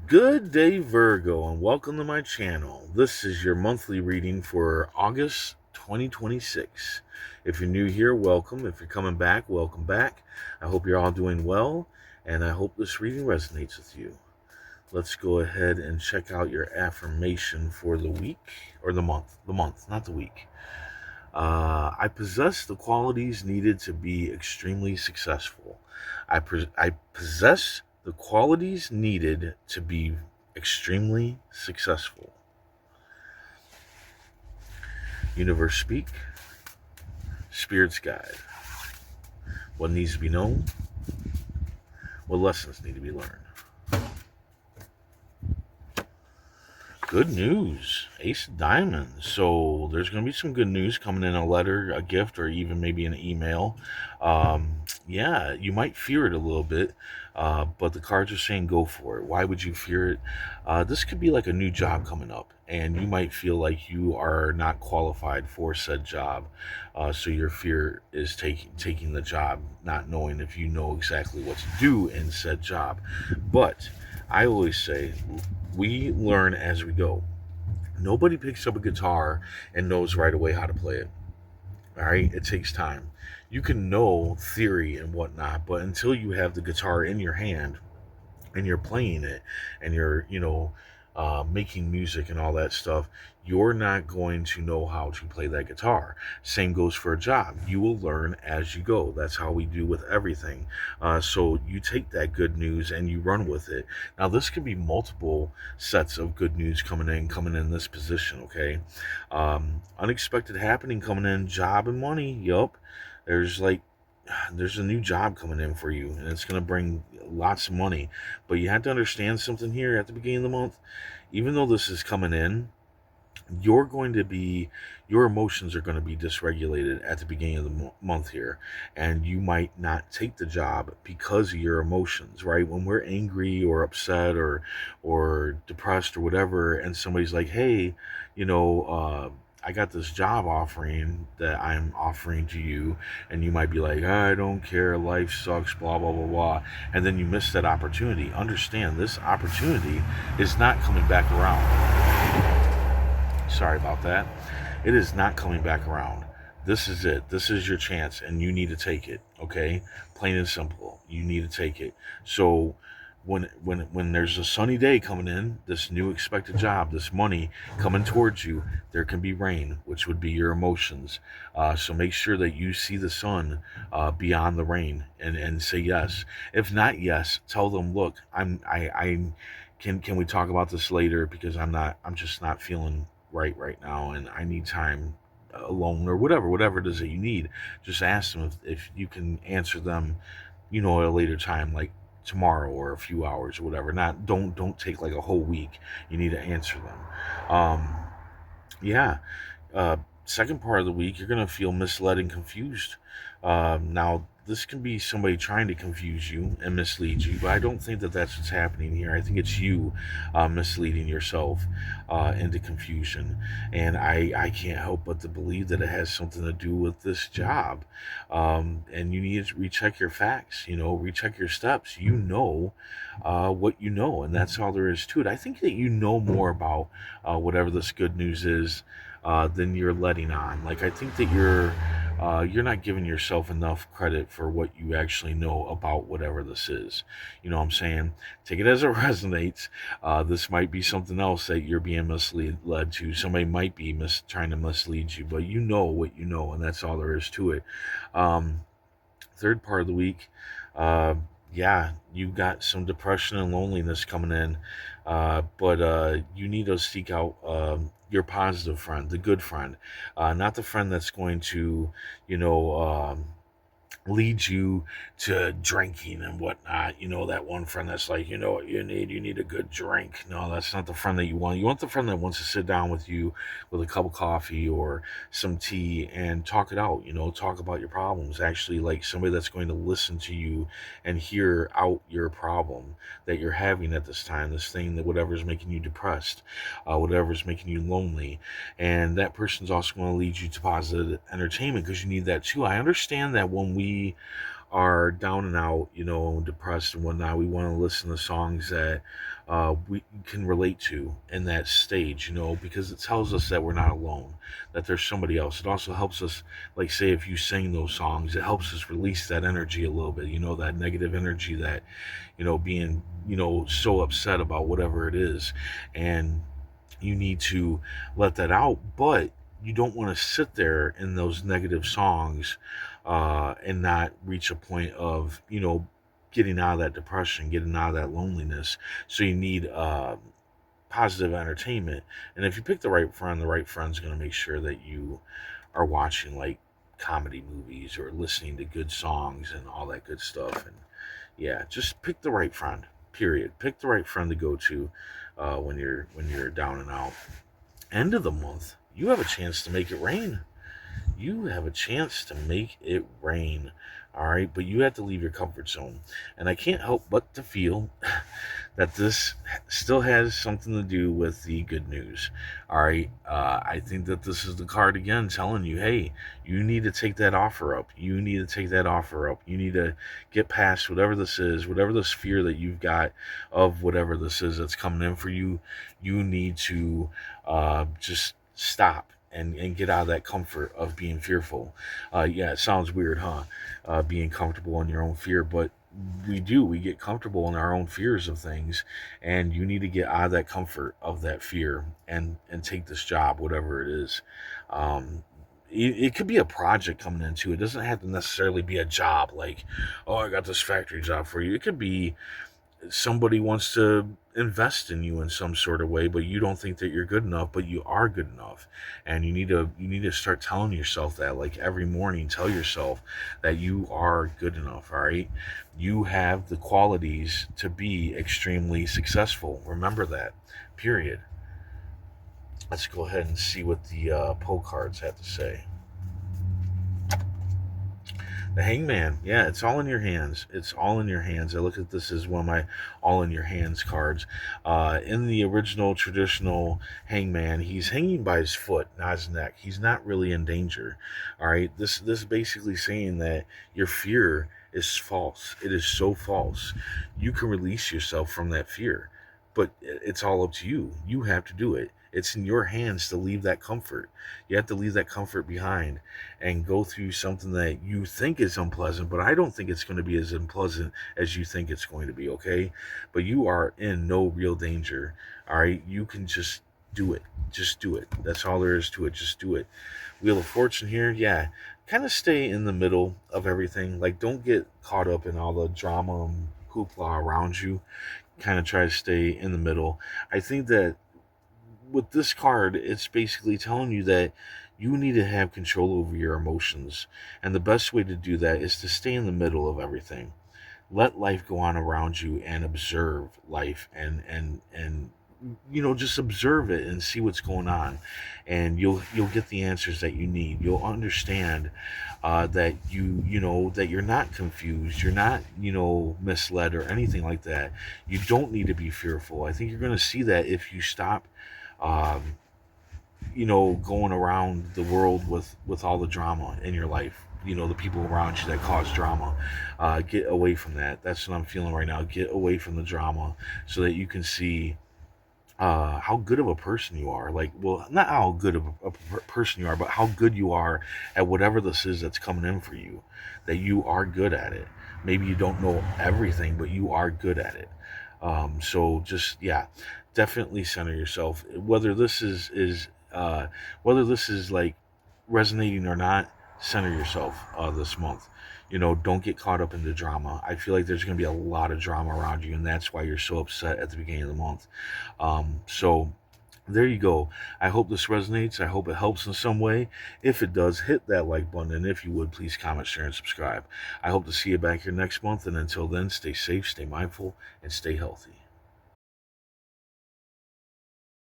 Good day, Virgo, and welcome to my channel. This is your monthly reading for August 2026. If you're new here, welcome. If you're coming back, welcome back. I hope you're all doing well, and I hope this reading resonates with you. Let's go ahead and check out your affirmation for the week, or the month. The month, not the week. I possess the qualities needed to be extremely successful. I possess the qualities needed to be extremely successful. Universe speak, spirits guide. What needs to be known? What lessons need to be learned? Good news, Ace of Diamonds. So there's going to be some good news coming in, a letter, a gift, or even maybe an email. Yeah, you might fear it a little bit, but the cards are saying go for it. Why would you fear it? This could be like a new job coming up, and you might feel like you are not qualified for said job. So your fear is taking the job, not knowing if you know exactly what to do in said job. But I always say we learn as we go. Nobody picks up a guitar and knows right away how to play it. All right, it takes time. You can know theory and whatnot, but until you have the guitar in your hand and you're playing it and you're making music and all that stuff, you're not going to know how to play that guitar. Same goes for a job. You will learn as you go. That's how we do with everything. So you take that good news and you run with it. Now this could be multiple sets of good news coming in this position. Okay, unexpected happening coming in, job and money. Yup, there's like there's a new job coming in for you and it's going to bring lots of money, but you have to understand something here at the beginning of the month. Even though this is coming in, you're going to be your emotions are going to be dysregulated at the beginning of the month here, and you might not take the job because of your emotions. Right, when we're angry or upset or depressed or whatever, and somebody's like, hey, you know I got this job offering that I'm offering to you, and you might be like, I don't care, life sucks, blah, blah, blah, blah. And then you miss that opportunity. Understand, this opportunity is not coming back around. Sorry about that. It is not coming back around. This is it. This is your chance, and you need to take it. Okay, plain and simple. You need to take it. So when there's a sunny day coming in, this new expected job, this money coming towards you, there can be rain, which would be your emotions. So make sure that you see the sun beyond the rain, and say yes. If not yes, tell them, look, I can we talk about this later, because I'm just not feeling right now, and I need time alone, or whatever it is that you need. Just ask them if you can answer them, at a later time, like tomorrow or a few hours or whatever. Not don't take like a whole week. You need to answer them. Yeah. Second part of the week, you're gonna feel misled and confused. Now, this can be somebody trying to confuse you and mislead you, but I don't think that that's what's happening here. I think it's you misleading yourself into confusion, and I can't help but to believe that it has something to do with this job. And you need to recheck your facts. Recheck your steps. What you know, and that's all there is to it. I think that you know more about whatever this good news is than you're letting on. Like, I think that you're not giving yourself enough credit for what you actually know about whatever this is. You know what I'm saying? Take it as it resonates. This might be something else that you're being led to. Somebody might be trying to mislead you, but you know what you know, and that's all there is to it. Um, Third part of the week, uh, yeah, you got some depression and loneliness coming in, but you need to seek out your positive friend, the good friend, not the friend that's going to, you know, lead you to drinking and whatnot. That one friend that's like, what you need? You need a good drink. No, that's not the friend that you want. You want the friend that wants to sit down with you with a cup of coffee or some tea and talk it out, talk about your problems. Actually, like somebody that's going to listen to you and hear out your problem that you're having at this time, this thing, that whatever's making you depressed, whatever's making you lonely. And that person's also going to lead you to positive entertainment, because you need that too. I understand that when we we are down and out, depressed and whatnot, we want to listen to songs that we can relate to in that stage, because it tells us that we're not alone, that there's somebody else. It also helps us, like, say, if you sing those songs, it helps us release that energy a little bit, that negative energy that, being, so upset about whatever it is. And you need to let that out, but you don't want to sit there in those negative songs and not reach a point of getting out of that depression, getting out of that loneliness. So you need positive entertainment. And if you pick the right friend's going to make sure that you are watching like comedy movies or listening to good songs and all that good stuff. And yeah, just pick the right friend. Period. Pick the right friend to go to when you're down and out. End of the month, you have a chance to make it rain. You have a chance to make it rain. All right, but you have to leave your comfort zone. And I can't help but to feel that this still has something to do with the good news. All right, I think that this is the card again telling you, hey, you need to take that offer up. You need to take that offer up. You need to get past whatever this is, whatever this fear that you've got of whatever this is that's coming in for you. You need to just stop and get out of that comfort of being fearful. Yeah, it sounds weird, huh? Being comfortable in your own fear, but we get comfortable in our own fears of things, and you need to get out of that comfort of that fear and take this job, whatever it is. It could be a project coming into it. It doesn't have to necessarily be a job like, oh, I got this factory job for you. It could be somebody wants to invest in you in some sort of way, but you don't think that you're good enough, but you are good enough. And you need to start telling yourself that, like, every morning. Tell yourself that you are good enough. All right, you have the qualities to be extremely successful. Remember that. Period. Let's go ahead and see what the pull cards have to say. The Hangman, yeah, it's all in your hands. It's all in your hands. I look at this as one of my all in your hands cards. In the original traditional Hangman, he's hanging by his foot, not his neck. He's not really in danger. All right, this is basically saying that your fear is false. It is so false. You can release yourself from that fear, but it's all up to you. You have to do it. It's in your hands to leave that comfort. You have to leave that comfort behind and go through something that you think is unpleasant, but I don't think it's going to be as unpleasant as you think it's going to be, okay? But you are in no real danger, all right? You can just do it. Just do it. That's all there is to it. Just do it. Wheel of Fortune here, yeah. Kind of stay in the middle of everything. Like, don't get caught up in all the drama and hoopla around you. Kind of try to stay in the middle. I think that with this card, it's basically telling you that you need to have control over your emotions. And the best way to do that is to stay in the middle of everything. Let life go on around you and observe life and just observe it and see what's going on, and you'll get the answers that you need. You'll understand that that you're not confused, you're not misled or anything like that. You don't need to be fearful. I think you're going to see that if you stop um, going around the world with all the drama in your life. The people around you that cause drama. Get away from that. That's what I'm feeling right now. Get away from the drama so that you can see how good of a person you are. Like, well, not how good of a person you are, but how good you are at whatever this is that's coming in for you. That you are good at it. Maybe you don't know everything, but you are good at it. So just, yeah, definitely center yourself. Whether this is like resonating or not, center yourself this month. Don't get caught up in the drama. I feel like there's going to be a lot of drama around you, and that's why you're so upset at the beginning of the month. So there you go. I hope this resonates. I hope it helps in some way. If it does, hit that like button, and if you would, please comment, share, and subscribe. I hope to see you back here next month, and until then, stay safe, stay mindful, and stay healthy.